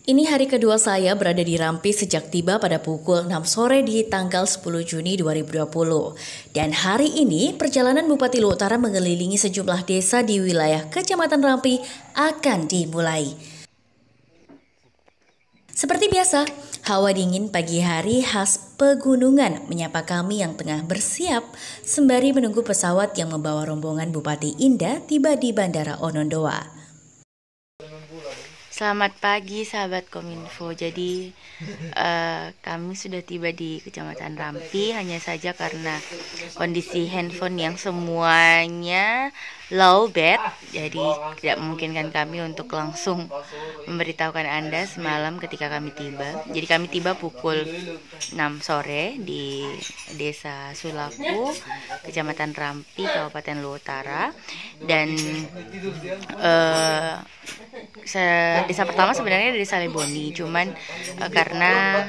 Ini hari kedua saya berada di Rampi sejak tiba pada pukul 6 sore di tanggal 10 Juni 2020. Dan hari ini perjalanan Bupati Luhut Utara mengelilingi sejumlah desa di wilayah Kecamatan Rampi akan dimulai. Seperti biasa, hawa dingin pagi hari khas pegunungan menyapa kami yang tengah bersiap sembari menunggu pesawat yang membawa rombongan Bupati Indah tiba di Bandara Onondoa. Selamat pagi sahabat Kominfo. Jadi kami sudah tiba di Kecamatan Rampi, hanya saja karena kondisi handphone yang semuanya low bat, jadi tidak memungkinkan kami untuk langsung memberitahukan Anda semalam ketika kami tiba. Jadi kami tiba pukul 6 sore di Desa Sulaku, Kecamatan Rampi, Kabupaten Luhut Utara. Dan desa pertama sebenarnya Desa Leboni, cuman karena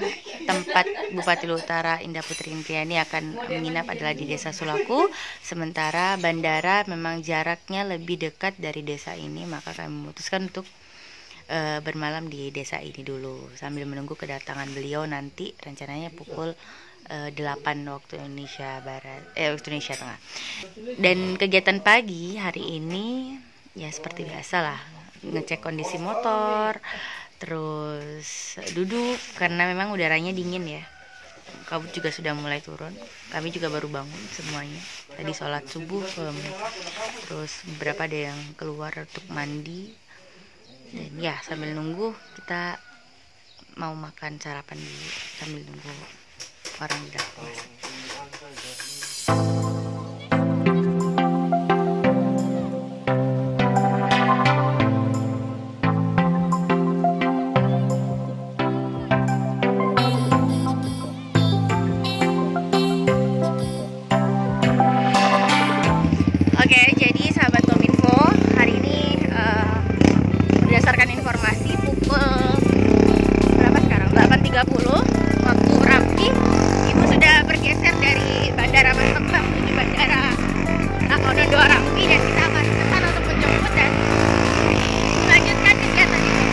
tempat Bupati Luhut Utara Indah Putri Indriani akan menginap adalah di Desa Sulaku, sementara bandara memang jaraknya lebih dekat dari desa ini, maka kami memutuskan untuk bermalam di desa ini dulu sambil menunggu kedatangan beliau nanti rencananya pukul 8 waktu Indonesia Barat, waktu Indonesia Tengah. Dan kegiatan pagi hari ini ya seperti biasa lah, ngecek kondisi motor, terus duduk karena memang udaranya dingin ya. Kabut juga sudah mulai turun. Kami juga baru bangun semuanya. Tadi sholat subuh, terus beberapa ada yang keluar untuk mandi. Dan ya sambil nunggu kita mau makan sarapan dulu sambil nunggu orang datang. Oke, jadi sahabat Kominfo, hari ini berdasarkan informasi pukul berapa sekarang? 8.30 waktu Rampi, Ibu sudah bergeser dari Bandara Masempang menuju Bandara Onondoa Rampi, dan kita akan ke sana untuk menjemput dan melanjutkan kegiatan ini.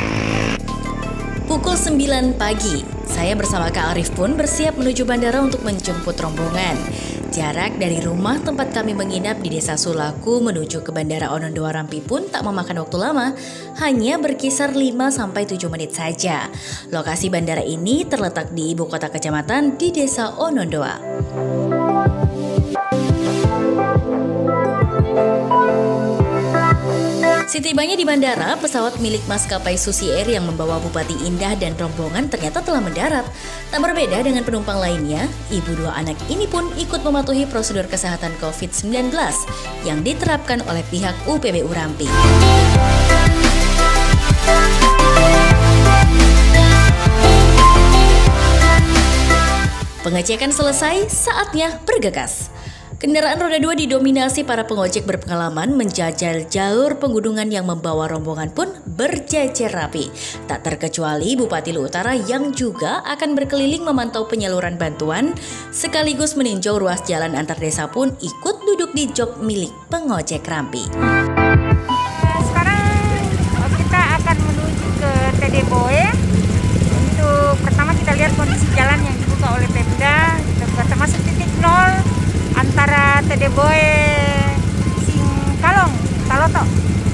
Pukul 9 pagi, saya bersama Kak Arif pun bersiap menuju bandara untuk menjemput rombongan. Jarak dari rumah tempat kami menginap di Desa Sulaku menuju ke Bandara Onondoa Rampi pun tak memakan waktu lama, hanya berkisar 5-7 menit saja. Lokasi bandara ini terletak di ibu kota kecamatan di Desa Onondoa. Setibanya di bandara, pesawat milik maskapai Susi Air yang membawa Bupati Indah dan rombongan ternyata telah mendarat. Tak berbeda dengan penumpang lainnya, ibu dua anak ini pun ikut mematuhi prosedur kesehatan COVID-19 yang diterapkan oleh pihak UPBU Rampi. Pengecekan selesai, saatnya bergegas. Kendaraan roda 2 didominasi para pengojek berpengalaman menjajal jalur pegunungan yang membawa rombongan pun berjejer rapi. Tak terkecuali Bupati Luhut Utara yang juga akan berkeliling memantau penyaluran bantuan, sekaligus meninjau ruas jalan antar desa pun ikut duduk di jok milik pengojek Rampi. Sekarang kita akan menuju ke Tedeboe. Untuk pertama kita lihat kondisi jalan yang dibuka oleh Pemda, termasuk titik nol antara Tedeboe, Singkalong, Taloto,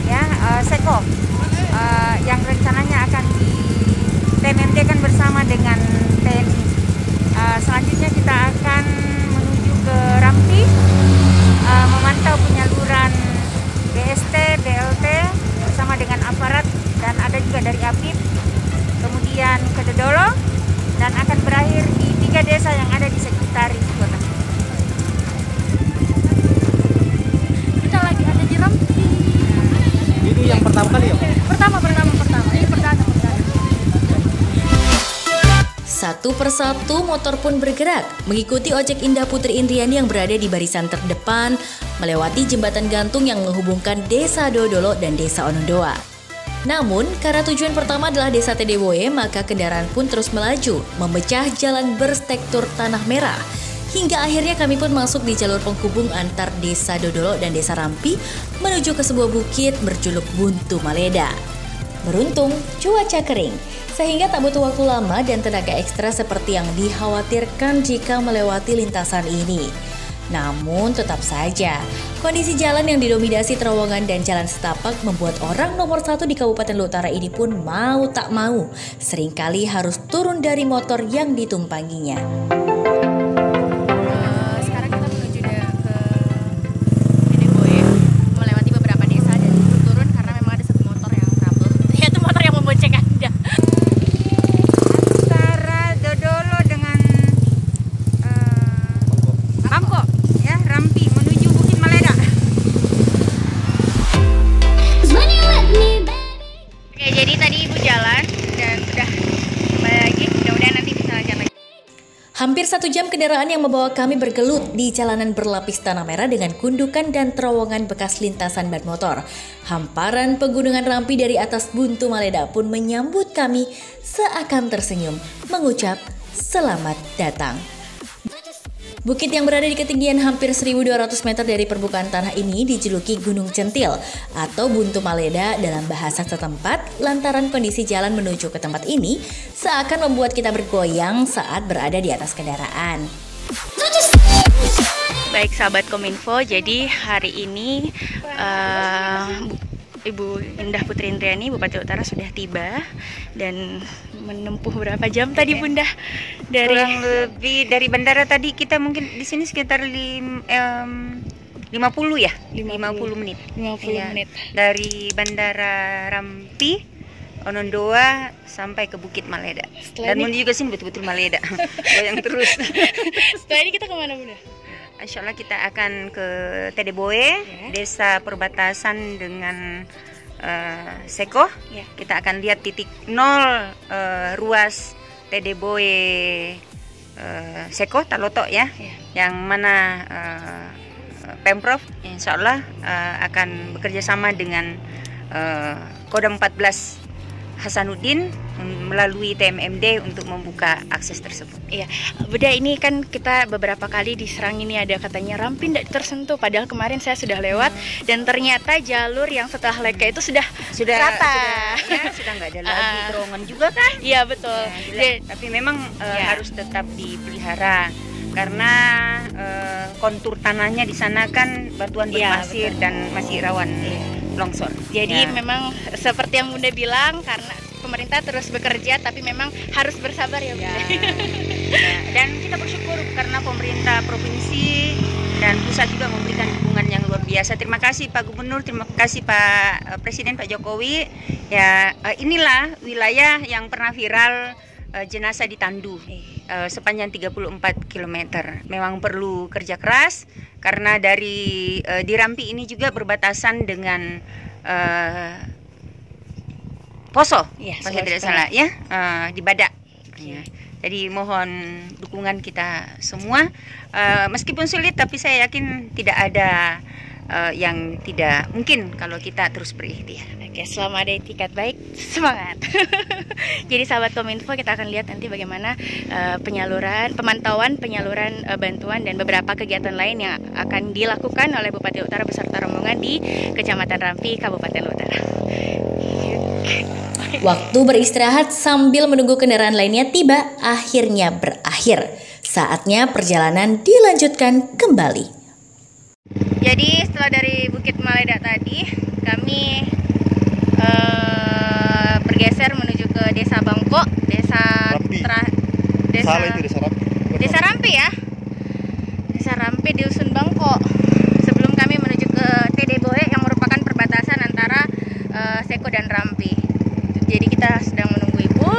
ya, Seko, yang rencananya akan di TMMD-kan bersama dengan TNI. Selanjutnya kita akan menuju ke Rampi, memantau penyaluran BST, BLT bersama dengan aparat, dan ada juga dari APIP, kemudian ke Dodolo, dan akan berakhir di 3 desa yang ada di sekitar ibu kota. Ini yang pertama kali ya? Pertama. Ini perdana. Satu persatu motor pun bergerak, mengikuti ojek Indah Putri Indriani yang berada di barisan terdepan, melewati jembatan gantung yang menghubungkan Desa Dodolo dan Desa Onondoa. Namun, karena tujuan pertama adalah Desa Tedeboe, maka kendaraan pun terus melaju, memecah jalan bertekstur tanah merah. Hingga akhirnya kami pun masuk di jalur penghubung antar Desa Dodolo dan Desa Rampi menuju ke sebuah bukit berjuluk Buntu Maleda. Beruntung, cuaca kering, sehingga tak butuh waktu lama dan tenaga ekstra seperti yang dikhawatirkan jika melewati lintasan ini. Namun tetap saja, kondisi jalan yang didominasi terowongan dan jalan setapak membuat orang nomor 1 di Kabupaten Lombok Utara ini pun mau tak mau seringkali harus turun dari motor yang ditumpanginya. Sekarang kita menuju ke Tedeboe, melewati beberapa desa dan turun karena memang ada satu motor yang trouble, yaitu motor yang membonceng Anda. Antara Dodolo dengan Bangkok, ya, Rampi menuju Bukit Maleda. Oke, jadi tadi ibu jalan dan sudah kembali lagi. Mudah-mudahan nanti bisa lanjut lagi. Hampir 1 jam kendaraan yang membawa kami bergelut di jalanan berlapis tanah merah dengan gundukan dan terowongan bekas lintasan ban motor. Hamparan pegunungan Rampi dari atas Buntu Maleda pun menyambut kami seakan tersenyum, mengucap selamat datang. Bukit yang berada di ketinggian hampir 1.200 meter dari permukaan tanah ini dijuluki Gunung Centil atau Buntu Maleda dalam bahasa setempat lantaran kondisi jalan menuju ke tempat ini seakan membuat kita bergoyang saat berada di atas kendaraan. Baik sahabat Kominfo, jadi hari ini Ibu Indah Putri Indriani, Bupati Utara sudah tiba dan menempuh berapa jam tadi Bunda? Kurang lebih dari bandara tadi kita mungkin di sini sekitar 50 ya, 50 menit. 50 ya, menit. Dari Bandara Rampi, Onondoa sampai ke Bukit Maleda. Dan menuju ke sini betul-betul Maleda. Goyang terus. Setelah ini kita kemana Bunda? Insya Allah kita akan ke Tedeboe, desa perbatasan dengan Seko. Kita akan lihat titik 0 ruas Tedeboe Seko Taloto ya, yang mana Pemprov Insya Allah akan bekerja sama dengan Kodam 14 Hasanuddin melalui TMMD untuk membuka akses tersebut. Iya, Bunda, ini kan kita beberapa kali diserang ini ada katanya Rampi tidak tersentuh, padahal kemarin saya sudah lewat dan ternyata jalur yang setelah Leka itu sudah rata. Sudah nggak ada lagi terowongan juga kan? Iya betul. Tapi memang harus tetap dipelihara karena kontur tanahnya di sana kan batuan berpasir dan masih rawan longsor. Jadi memang seperti yang Bunda bilang, karena pemerintah terus bekerja tapi memang harus bersabar ya Bunda. Dan kita bersyukur karena pemerintah provinsi dan pusat juga memberikan dukungan yang luar biasa. Terima kasih Pak Gubernur, terima kasih Pak Presiden Pak Jokowi. Ya, inilah wilayah yang pernah viral jenazah ditandu sepanjang 34 km. Memang perlu kerja keras karena di Rampi ini juga berbatasan dengan Poso, kalau tidak salah ya, di Badak. Ya. Jadi mohon dukungan kita semua, meskipun sulit tapi saya yakin tidak ada yang tidak mungkin kalau kita terus berikhtiar. Oke, selama ada etikat baik, semangat. Jadi sahabat Kominfo, kita akan lihat nanti bagaimana pemantauan penyaluran bantuan dan beberapa kegiatan lain yang akan dilakukan oleh Bupati Utara beserta rombongan di Kecamatan Rampi, Kabupaten Utara. Waktu beristirahat sambil menunggu kendaraan lainnya tiba akhirnya berakhir. Saatnya perjalanan dilanjutkan kembali. Jadi setelah dari Bukit Maleda tadi, kami bergeser menuju ke Desa Bangkok, Desa Rampi. Desa Rampi ya. Desa Rampi di Dusun Bangkok. Sebelum kami menuju ke Tedeboe yang merupakan perbatasan antara Seko dan Rampi. Jadi kita sedang menunggu Ibu.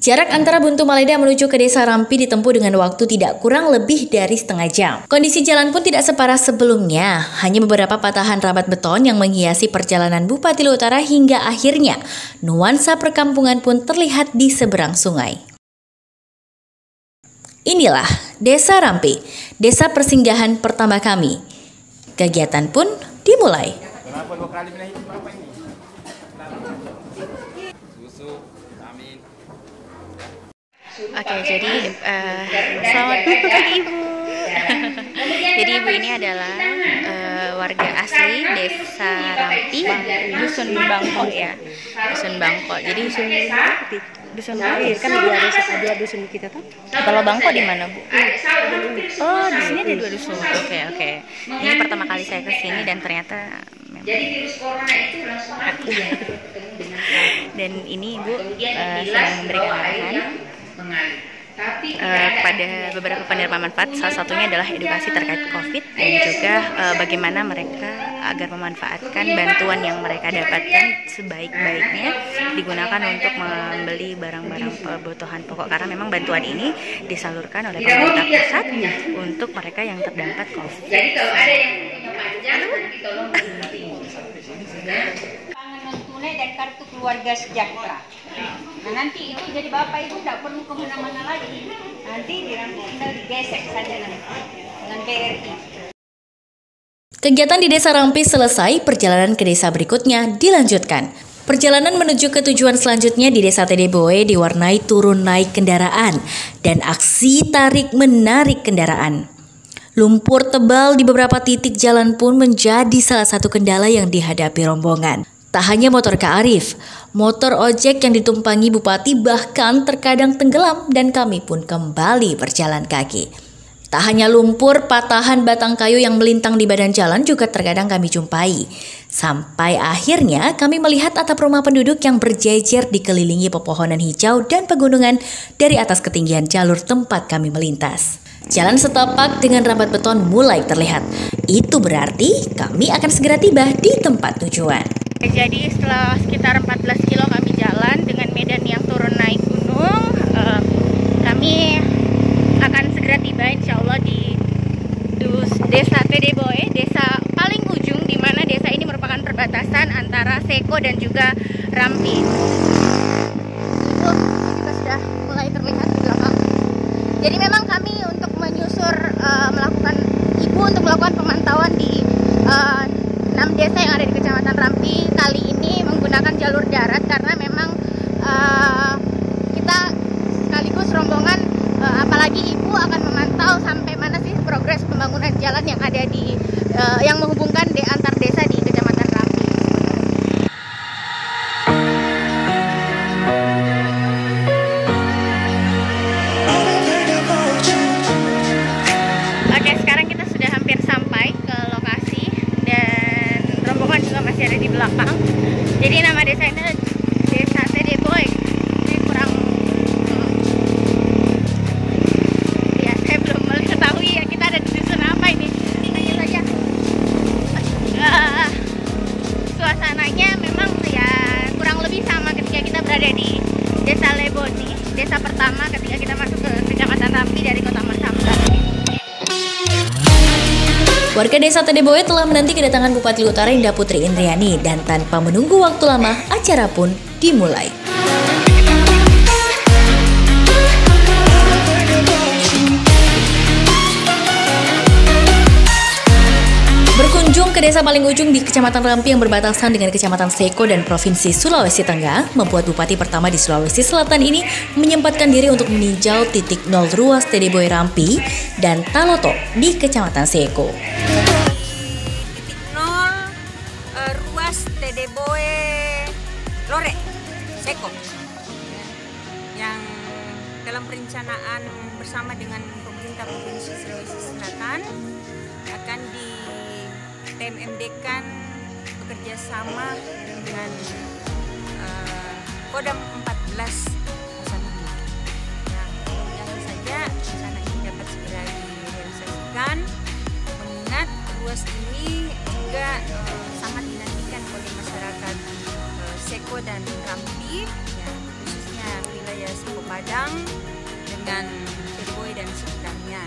Jarak antara Buntu Maleda menuju ke Desa Rampi ditempuh dengan waktu tidak kurang lebih dari setengah jam. Kondisi jalan pun tidak separah sebelumnya, hanya beberapa patahan rabat beton yang menghiasi perjalanan Bupati Lombok Utara hingga akhirnya nuansa perkampungan pun terlihat di seberang sungai. Inilah Desa Rampi, desa persinggahan pertama kami. Kegiatan pun dimulai. Kenapa 2 kali menahiti berapa ini? Susu, vitamin. Oke, jadi selamat pagi Ibu. Jadi Ibu ini adalah warga asli Desa Rampi, Dusun Bangkok ya. Dusun Bangkok. Jadi Dusun Bangkok Kan dua dusun kita tuh. Kalau Bangkok di mana, Bu? Oh, di sini ada 2 dusun. Oke. Ini pertama kali saya ke sini dan ternyata memang. Dan ini Ibu sedang memberikan arahan kepada beberapa penerima manfaat. Salah satunya adalah edukasi terkait COVID dan juga bagaimana mereka agar memanfaatkan bantuan yang mereka dapatkan sebaik-baiknya digunakan untuk membeli barang-barang kebutuhan pokok, karena memang bantuan ini disalurkan oleh pemerintah pusat untuk mereka yang terdampak COVID. Pangan non tunai dan kartu keluarga sejahtera. Nah nanti itu jadi Bapak Ibu tidak perlu kemana-mana lagi. Nanti tinggal digesek saja nanti dengan BRI. Kegiatan di Desa Rampi selesai, perjalanan ke desa berikutnya dilanjutkan. Perjalanan menuju ke tujuan selanjutnya di Desa Tedeboe diwarnai turun naik kendaraan dan aksi tarik-menarik kendaraan. Lumpur tebal di beberapa titik jalan pun menjadi salah satu kendala yang dihadapi rombongan. Tak hanya motor Kak Arif, motor ojek yang ditumpangi Bupati bahkan terkadang tenggelam dan kami pun kembali berjalan kaki. Tak hanya lumpur, patahan batang kayu yang melintang di badan jalan juga terkadang kami jumpai. Sampai akhirnya kami melihat atap rumah penduduk yang berjejer dikelilingi pepohonan hijau dan pegunungan dari atas ketinggian jalur tempat kami melintas. Jalan setapak dengan rambat beton mulai terlihat. Itu berarti kami akan segera tiba di tempat tujuan. Jadi setelah sekitar 14 kilo kami jalan dengan medan yang turun naik gunung, kami akan segera tiba insya Allah di Desa Tedeboe, desa paling ujung, di mana desa ini merupakan perbatasan antara Seko dan juga Rampi. Itu juga sudah mulai terlihat di belakang. Jadi memang kami untuk menyusur untuk melakukan pemantauan di 6 desa yang ada di Kecamatan Rampi kali ini menggunakan jalur darat karena memang kita sekaligus rombongan, apalagi Ibu akan memantau sampai mana sih progres pembangunan jalan yang ada di yang menghubungkan antar desa di Kecamatan Rampi. Oke, sekarang kita sudah hampir sampai ke lokasi dan rombongan juga masih ada di belakang. Jadi nama desa ini Desa Tedeboe. Ini kurang ya, saya belum mengetahui ya kita ada di dusun apa ini. Tanya saja. Suasananya memang ya kurang lebih sama ketika kita berada di Desa Leboni, desa pertama ketika kita masuk ke Kecamatan Rampi dari Kota Masamba. Warga Desa Tedeboe telah menanti kedatangan Bupati Utara Indah Putri Indriani dan tanpa menunggu waktu lama, acara pun dimulai. Berkunjung ke desa paling ujung di Kecamatan Rampi yang berbatasan dengan Kecamatan Seko dan Provinsi Sulawesi Tengah membuat Bupati pertama di Sulawesi Selatan ini menyempatkan diri untuk meninjau titik nol ruas Tedeboe Rampi dan Taloto di Kecamatan Seko. Titik nol ruas Tedeboe Lore Seko yang dalam perencanaan bersama dengan pemerintah Provinsi Sulawesi Selatan akan di TMMD-kan bekerja sama dengan Kodam 14 Mozambik. Nah, mudah-mudahan saja rencana ini dapat segera direalisasikan, mengingat ruas ini juga sangat dinantikan oleh masyarakat Seko dan Rampi, ya, khususnya wilayah Seko Padang dengan Tedeboe dan sekitarnya.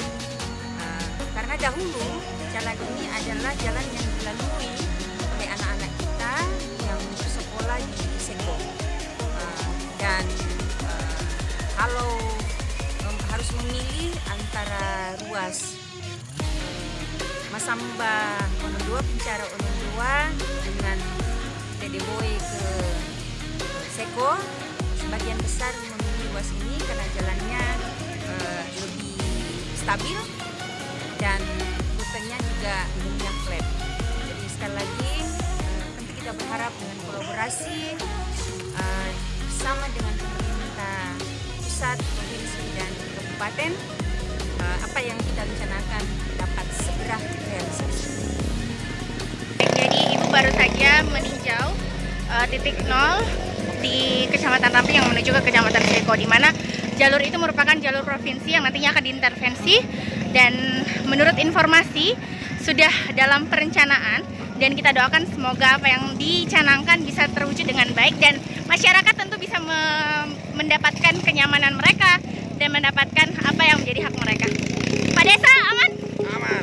Karena dahulu jalan ini adalah jalan yang dilalui oleh anak-anak kita yang bersekolah di Seko. Dan kalau harus memilih antara ruas Masamba Onondoa, Pincara Onondoa dengan Tedeboe ke Seko, sebagian besar memilih luas ini karena jalannya lebih stabil dan rutenya juga yang flat. Jadi sekali lagi tentu kita berharap dengan kolaborasi bersama dengan pemerintah pusat, provinsi dan kabupaten, apa yang kita rencanakan dapat segera realisasi. Jadi Ibu baru saja meninjau titik 0 di Kecamatan Rampi yang menuju ke Kecamatan Seko, di mana jalur itu merupakan jalur provinsi yang nantinya akan diintervensi, dan menurut informasi sudah dalam perencanaan, dan kita doakan semoga apa yang dicanangkan bisa terwujud dengan baik dan masyarakat tentu bisa mendapatkan kenyamanan mereka dan mendapatkan apa yang menjadi hak mereka. Pak Desa, aman? Aman.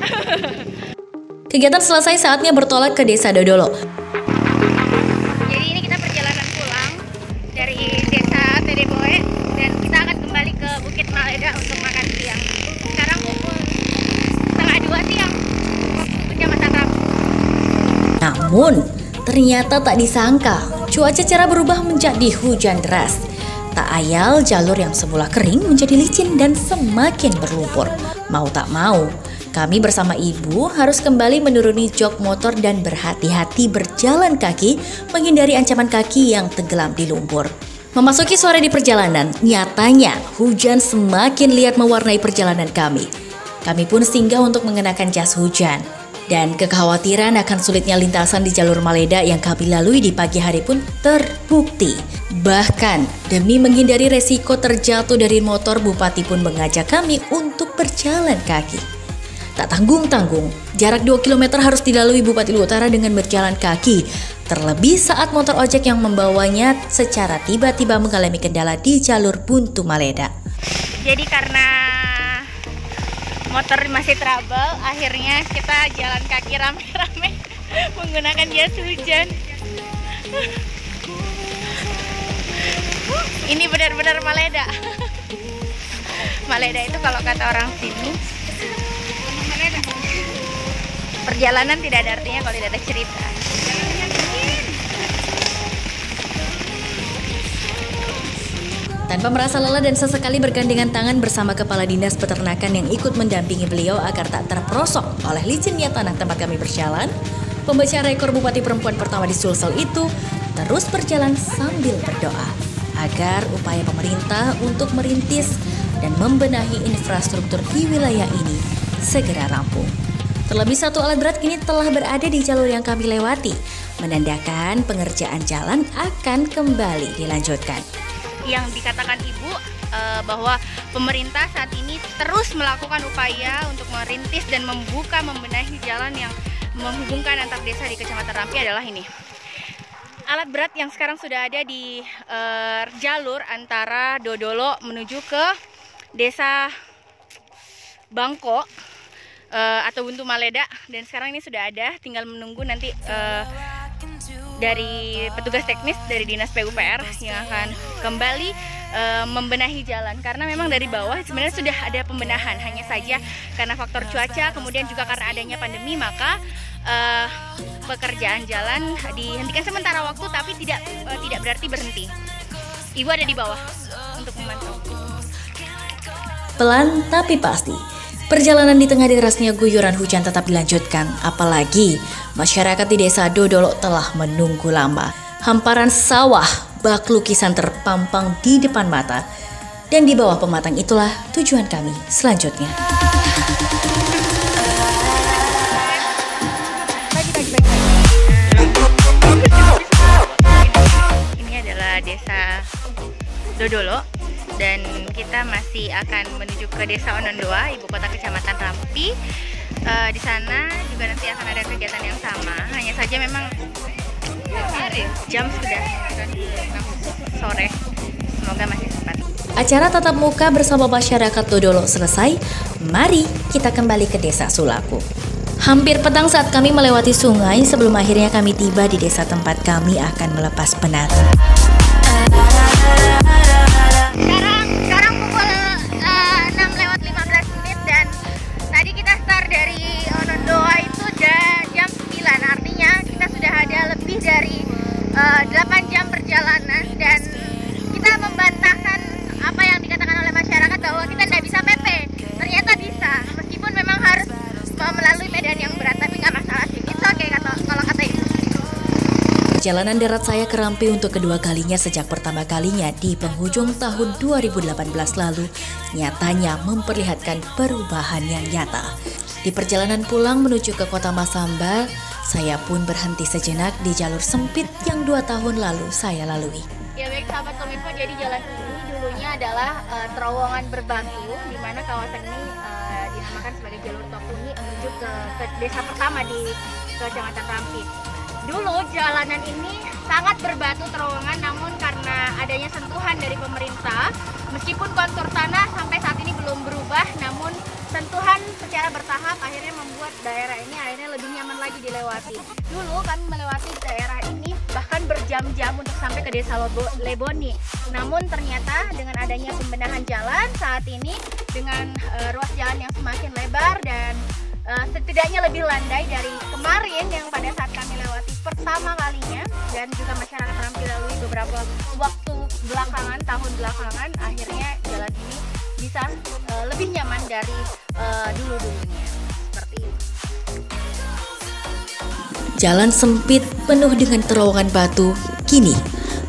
Kegiatan selesai, saatnya bertolak ke Desa Dodolo. Jadi ini kita perjalanan pulang dari Desa Tedeboe dan kita akan kembali ke Bukit Maleda untuk makan siang. Sekarang pukul 1:30 siang waktu Kecamatan Rampi. Namun, ternyata tak disangka, cuaca cerah berubah menjadi hujan deras. Tak ayal, jalur yang semula kering menjadi licin dan semakin berlumpur. Mau tak mau, kami bersama ibu harus kembali menuruni jok motor dan berhati-hati berjalan kaki menghindari ancaman kaki yang tenggelam di lumpur. Memasuki sore di perjalanan, nyatanya hujan semakin liat mewarnai perjalanan kami. Kami pun singgah untuk mengenakan jas hujan. Dan kekhawatiran akan sulitnya lintasan di jalur Maleda yang kami lalui di pagi hari pun terbukti. Bahkan demi menghindari resiko terjatuh dari motor, Bupati pun mengajak kami untuk berjalan kaki. Tak tanggung-tanggung, jarak 2 km harus dilalui Bupati Luhut Utara dengan berjalan kaki. Terlebih saat motor ojek yang membawanya secara tiba-tiba mengalami kendala di jalur buntu Maleda. Jadi karena motor masih trouble, akhirnya kita jalan kaki rame-rame menggunakan jas hujan. Ini benar-benar Maleda. Maleda itu kalau kata orang sini, perjalanan tidak ada artinya kalau tidak ada cerita. Tanpa merasa lelah dan sesekali bergandengan tangan bersama Kepala Dinas Peternakan yang ikut mendampingi beliau agar tak terperosok oleh licinnya tanah tempat kami berjalan, pemecah rekor Bupati perempuan pertama di Sulsel itu terus berjalan sambil berdoa agar upaya pemerintah untuk merintis dan membenahi infrastruktur di wilayah ini segera rampung. Terlebih satu alat berat kini telah berada di jalur yang kami lewati, menandakan pengerjaan jalan akan kembali dilanjutkan. Yang dikatakan Ibu bahwa pemerintah saat ini terus melakukan upaya untuk merintis dan membenahi jalan yang menghubungkan antar desa di Kecamatan Rampi adalah ini. Alat berat yang sekarang sudah ada di jalur antara Dodolo menuju ke Desa Bangko atau Buntu Maleda, dan sekarang ini sudah ada, tinggal menunggu nanti dari petugas teknis dari Dinas PUPR yang akan kembali membenahi jalan, karena memang dari bawah sebenarnya sudah ada pembenahan, hanya saja karena faktor cuaca kemudian juga karena adanya pandemi maka pekerjaan jalan dihentikan sementara waktu, tapi tidak berarti berhenti. Ibu ada di bawah untuk memantau. Pelan tapi pasti, perjalanan di tengah derasnya guyuran hujan tetap dilanjutkan, apalagi masyarakat di Desa Dodolo telah menunggu lama. Hamparan sawah, bak lukisan terpampang di depan mata, dan di bawah pematang itulah tujuan kami selanjutnya. Ini adalah Desa Dodolo dan kita masih akan menuju ke Desa Onondoa, ibu kota Kecamatan Rampi. Di sana juga nanti akan ada kegiatan yang sama, hanya saja memang jam sudah sore, semoga masih sempat. Acara tatap muka bersama masyarakat Dodolo selesai, mari kita kembali ke Desa Sulaku. Hampir petang saat kami melewati sungai sebelum akhirnya kami tiba di desa tempat kami akan melepas penat. Sekarang pukul 6:15 dan tadi kita start dari Onondoa itu udah jam 9, artinya kita sudah ada lebih dari 8 jam perjalanan, dan kita membantahkan apa Perjalanan darat saya ke Rampi untuk kedua kalinya sejak pertama kalinya di penghujung tahun 2018 lalu nyatanya memperlihatkan perubahan yang nyata. Di perjalanan pulang menuju ke kota Masamba, saya pun berhenti sejenak di jalur sempit yang 2 tahun lalu saya lalui. Ya baik sahabat Kominfo, jadi jalan ini dulunya adalah terowongan berbatu, di mana kawasan ini dinamakan sebagai jalur Tokuni menuju ke desa pertama di Kecamatan Rampi. Dulu jalanan ini sangat berbatu terowongan, namun karena adanya sentuhan dari pemerintah, meskipun kontur tanah sampai saat ini belum berubah, namun sentuhan secara bertahap akhirnya membuat daerah ini akhirnya lebih nyaman lagi dilewati. Dulu kami melewati daerah ini bahkan berjam-jam untuk sampai ke desa Leboni. Namun ternyata dengan adanya pembenahan jalan saat ini dengan ruas jalan yang semakin lebar dan setidaknya lebih landai dari kemarin yang pada saat kami lewati pertama kalinya, dan juga masyarakat Rampi lalui beberapa waktu belakangan, tahun belakangan, akhirnya jalan ini bisa lebih nyaman dari dulu-dulunya seperti itu. Jalan sempit penuh dengan terowongan batu kini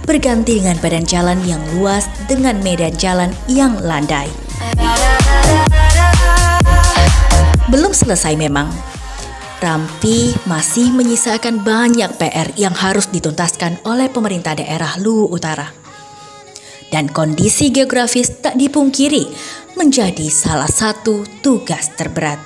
berganti dengan badan jalan yang luas dengan medan jalan yang landai. Belum selesai memang. Rampi masih menyisakan banyak PR yang harus dituntaskan oleh pemerintah daerah Luwu Utara. Dan kondisi geografis tak dipungkiri menjadi salah satu tugas terberat.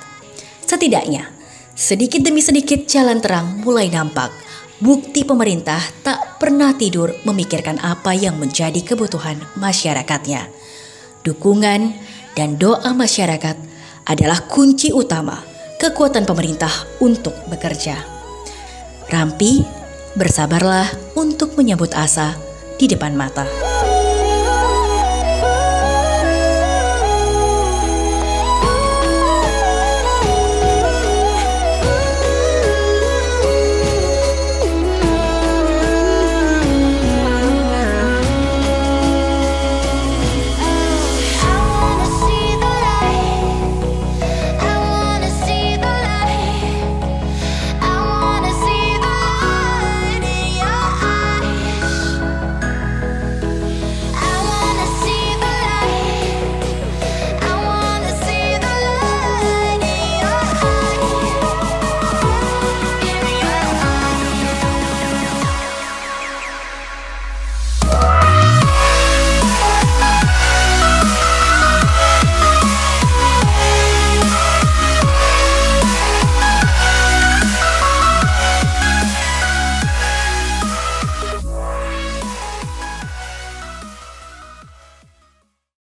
Setidaknya, sedikit demi sedikit jalan terang mulai nampak. Bukti pemerintah tak pernah tidur memikirkan apa yang menjadi kebutuhan masyarakatnya. Dukungan dan doa masyarakat adalah kunci utama kekuatan pemerintah untuk bekerja. Rampi, bersabarlah untuk menyambut asa di depan mata.